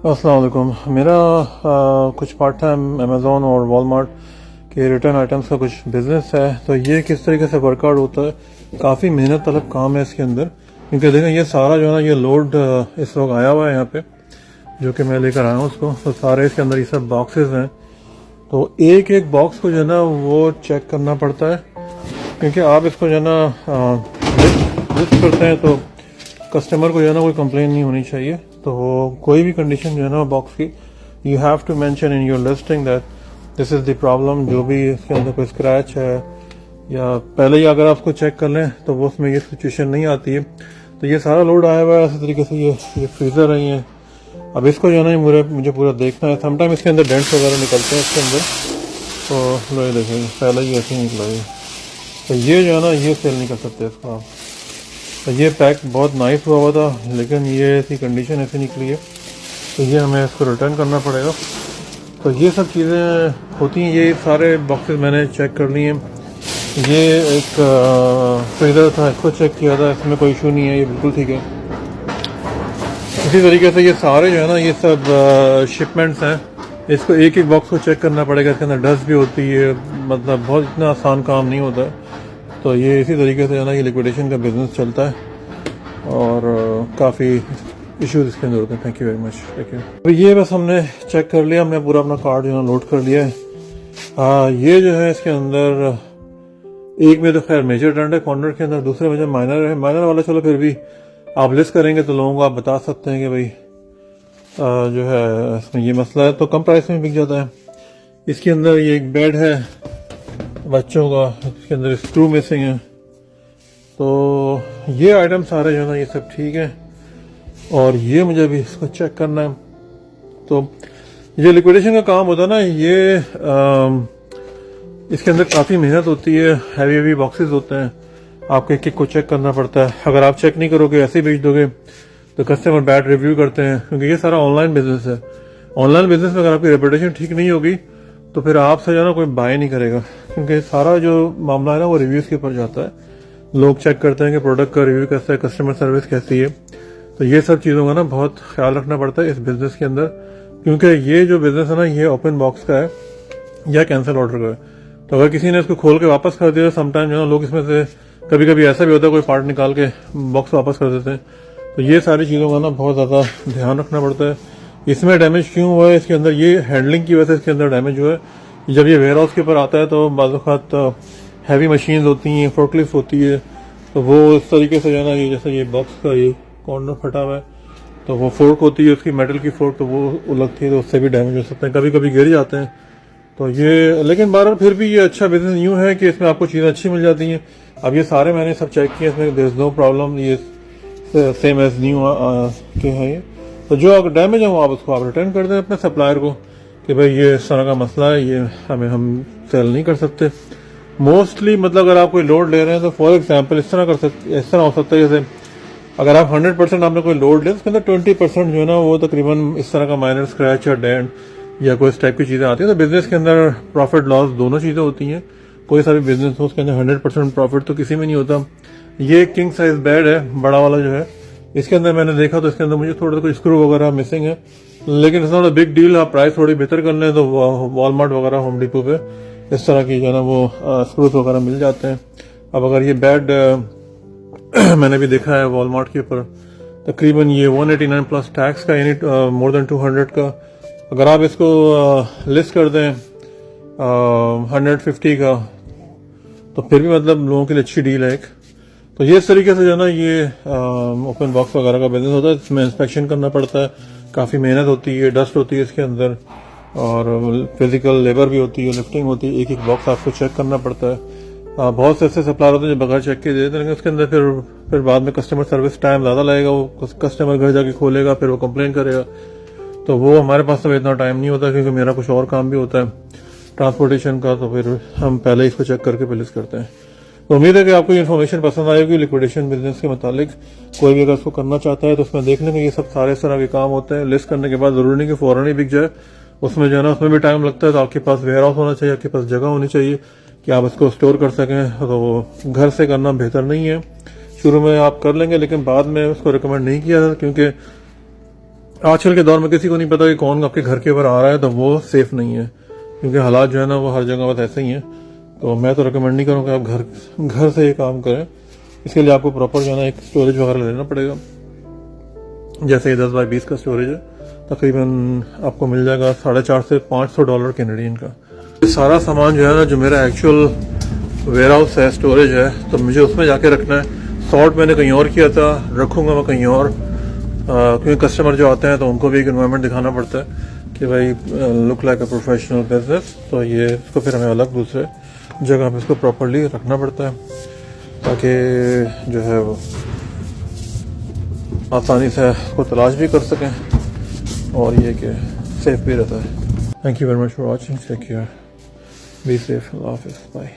अस्सलाम वालेकुम। मेरा कुछ पार्ट टाइम अमेज़ोन और वॉलमार्ट के रिटर्न आइटम्स का कुछ बिज़नेस है। तो ये किस तरीके से वर्कआउट होता है, काफ़ी मेहनत तलब काम है इसके अंदर। क्योंकि देखें ये सारा जो है ना ये लोड इस वक्त आया हुआ है यहाँ पे, जो कि मैं लेकर आया हूँ उसको। तो सारे इसके अंदर ये सब बॉक्सेस हैं। तो एक एक बॉक्स को जो है ना वो चेक करना पड़ता है, क्योंकि आप इसको जो है ना लिस्ट करते हैं तो कस्टमर को जो है ना कोई कंप्लेन नहीं होनी चाहिए। तो कोई भी कंडीशन जो है ना बॉक्स की, you have to mention in your listing that this is the problem. जो भी इसके अंदर कोई स्क्रैच है या पहले ही अगर आप उसको चेक कर लें तो वो उसमें ये सिचुएशन नहीं आती है। तो ये सारा लोड आया हुआ है इसी तरीके से। ये फ्रीज़र है ये। अब इसको जो है ना मुझे पूरा देखना है। समटाइम इसके अंदर डेंट्स वगैरह निकलते हैं इसके अंदर। तो लो ये देखें पहले ही ऐसे ही निकला ये। तो ये जो है ना ये सेल नहीं कर सकते इसको आप। तो ये पैक बहुत नाइस हुआ था, लेकिन ये ऐसी कंडीशन ऐसी निकली है तो ये हमें इसको रिटर्न करना पड़ेगा। तो ये सब चीज़ें होती हैं। ये सारे बॉक्सेस मैंने चेक कर लिए हैं। ये एक फ्रीज़र था, इसको चेक किया था, इसमें कोई इशू नहीं है, ये बिल्कुल ठीक है। इसी तरीके से ये सारे जो है ना ये सब शिपमेंट्स हैं। इसको एक एक बॉक्स को चेक करना पड़ेगा। इसके अंदर डस्ट भी होती है, मतलब बहुत इतना आसान काम नहीं होता है। तो ये इसी तरीके से जो है ना ये लिक्विडेशन का बिजनेस चलता है और काफ़ी इश्यूज इसके अंदर होते हैं। Thank you very much. Thank you. तो ये बस हमने चेक कर लिया, हमने पूरा अपना कार्ड जो है लोड कर लिया है। ये जो है इसके अंदर एक में तो खैर मेजर डंड है कॉर्नर के अंदर, दूसरे में जो माइनर है। माइनर वाला चलो फिर भी आप लिस्ट करेंगे तो लोगों को आप बता सकते हैं कि भाई जो है इसमें ये मसला है, तो कम प्राइस में बिक जाता है। इसके अंदर ये एक बेड है बच्चों का, इसके अंदर स्क्रू मिसिंग है। तो ये आइटम सारे जो है ना ये सब ठीक है। और ये मुझे भी इसको चेक करना है। तो ये लिक्विडेशन का काम होता है ना, ये इसके अंदर काफ़ी मेहनत होती है। हैवी बॉक्सेस होते हैं, आपको एक एक को चेक करना पड़ता है। अगर आप चेक नहीं करोगे ऐसे ही बेच दोगे तो कस्टमर बैड रिव्यू करते हैं, क्योंकि ये सारा ऑनलाइन बिजनेस है। ऑनलाइन बिजनेस में अगर आपकी रेपुटेशन ठीक नहीं होगी तो फिर आपसे जो है ना कोई बाय नहीं करेगा, क्योंकि सारा जो मामला है ना वो रिव्यूज़ के ऊपर जाता है। लोग चेक करते हैं कि प्रोडक्ट का रिव्यू कैसा है, कस्टमर सर्विस कैसी है। तो ये सब चीज़ों का ना बहुत ख्याल रखना पड़ता है इस बिज़नेस के अंदर, क्योंकि ये जो बिज़नेस है ना ये ओपन बॉक्स का है या कैंसिल ऑर्डर का है। तो अगर किसी ने इसको खोल के वापस कर दिया, समटाइम जो है ना लोग इसमें से कभी कभी ऐसा भी होता है कोई पार्ट निकाल के बॉक्स वापस कर देते हैं। तो ये सारी चीज़ों का ना बहुत ज़्यादा ध्यान रखना पड़ता है। इसमें डैमेज क्यों हुआ है, इसके अंदर ये हैंडलिंग की वजह से इसके अंदर डैमेज हुआ है। जब ये वेयर हाउस के ऊपर आता है तो बाज़ हैवी मशीन होती हैं, फोर्कलिफ्ट होती है, तो वो इस तरीके से जो है ना ये जैसे ये बॉक्स का ये कॉर्नर फटा हुआ है, तो वो फोर्क होती है उसकी मेटल की फोर्क, तो वो उलगती है तो उससे भी डैमेज हो सकते हैं, कभी कभी गिर जाते हैं। तो ये लेकिन बार फिर भी ये अच्छा बिजनेस यूँ है कि इसमें आपको चीज़ें अच्छी मिल जाती हैं। अब ये सारे मैंने सब चेक किए, इसमें देयर इज नो प्रॉब्लम, ये सेम एज न्यू के हैं ये। तो जो अगर डैमेज है वो आप रिटर्न कर दें अपने सप्लायर को कि भाई ये इस तरह का मसला है, ये हम सेल नहीं कर सकते। मोस्टली मतलब अगर आप कोई लोड ले रहे हैं तो फॉर एग्जांपल इस तरह हो सकता है, जैसे अगर आप 100% आपने कोई लोड लिया तो उसके अंदर 20% जो है ना वो तकरीबन इस तरह का माइनर स्क्रैच या डेंट या कोई इस टाइप की चीज़ें आती हैं। तो बिजनेस के अंदर प्रॉफिट लॉस दोनों चीज़ें होती हैं। कोई सा भी बिजनेस हो उसके अंदर 100% प्रॉफिट तो किसी में नहीं होता। ये किंग साइज बेड है बड़ा वाला जो है, इसके अंदर मैंने देखा तो इसके अंदर मुझे थोड़ा कोई स्क्रू वगैरह मिसिंग है, लेकिन it's not a big deal. आप प्राइस थोड़ी बेहतर कर लें तो वॉलमार्ट वगैरह, होम डिपो पे इस तरह की जो है ना वो स्क्रूज वगैरह मिल जाते हैं। अब अगर ये बेड मैंने भी देखा है वॉलमार्ट के ऊपर तकरीबन ये 189 प्लस टैक्स का, यानी मोर देन 200 का। अगर आप इसको लिस्ट कर दें 150 का तो फिर भी मतलब लोगों के लिए अच्छी डील है एक। तो ये इस तरीके से जो है ना ये ओपन बॉक्स वगैरह का बिजनेस होता है। इसमें इंस्पेक्शन करना पड़ता है, काफ़ी मेहनत होती है, डस्ट होती है इसके अंदर और फिजिकल लेबर भी होती है, लिफ्टिंग होती है, एक एक बॉक्स आपको चेक करना पड़ता है। बहुत से ऐसे सप्लायर होते हैं जो बगैर चेक के दे देते हैं, उसके अंदर फिर बाद में कस्टमर सर्विस टाइम ज़्यादा लगेगा, वो कस्टमर घर जाके खोलेगा, फिर वो कंप्लेन करेगा। तो वो हमारे पास तो इतना टाइम नहीं होता, क्योंकि मेरा कुछ और काम भी होता है ट्रांसपोर्टेशन का, तो फिर हम पहले इसको चेक करके पुलिस करते हैं। तो उम्मीद है कि आपको इन्फॉर्मेशन पसंद आएगी लिक्विडेशन बिजनेस के मुतालिक। कोई भी अगर उसको करना चाहता है तो उसमें देख लेंगे ये सब सारे इस तरह के काम होते हैं। लिस्ट करने के बाद जरूरी नहीं कि फौरन ही बिक जाए, उसमें जो है ना उसमें भी टाइम लगता है। तो आपके पास वेयर हाउस होना चाहिए, आपके पास जगह होनी चाहिए कि आप इसको स्टोर कर सकें। तो घर से करना बेहतर नहीं है। शुरू में आप कर लेंगे लेकिन बाद में उसको रिकमेंड नहीं किया जाता, क्योंकि आजकल के दौर में किसी को नहीं पता कि कौन आपके घर के ऊपर आ रहा है, तो वो सेफ नहीं है, क्योंकि हालात जो है ना वो हर जगह बस ऐसे ही हैं। तो मैं तो रिकमेंड नहीं करूँगा आप घर से ये काम करें। इसके लिए आपको प्रॉपर जो है ना एक स्टोरेज वगैरह लेना पड़ेगा। जैसे ये 10 बाय 20 का स्टोरेज है, तकरीबन आपको मिल जाएगा $450 से $500 कैनेडियन का। ये सारा सामान जो है ना, जो मेरा एक्चुअल वेयर हाउस है, स्टोरेज है, तो मुझे उसमें जाके रखना है। सॉर्ट मैंने कहीं और किया था, रखूँगा मैं कहीं और, क्योंकि कस्टमर जो आते हैं तो उनको भी एक एनवायरनमेंट दिखाना पड़ता है कि भाई look like a professional business. तो ये इसको फिर हमें अलग दूसरे जगह पे इसको प्रॉपर्ली रखना पड़ता है, ताकि जो है वो आसानी से उसको तलाश भी कर सकें और ये कि सेफ भी रहता है। Thank you very much for watching, take care, be safe, अल्लाह हाफिज़, बाय।